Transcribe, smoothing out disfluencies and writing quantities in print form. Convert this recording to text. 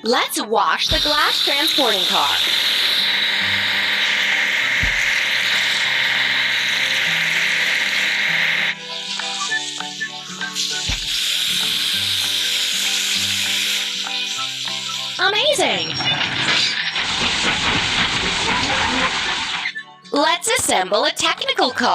Let's wash the glass transporting car. Amazing! Let's assemble a technical car.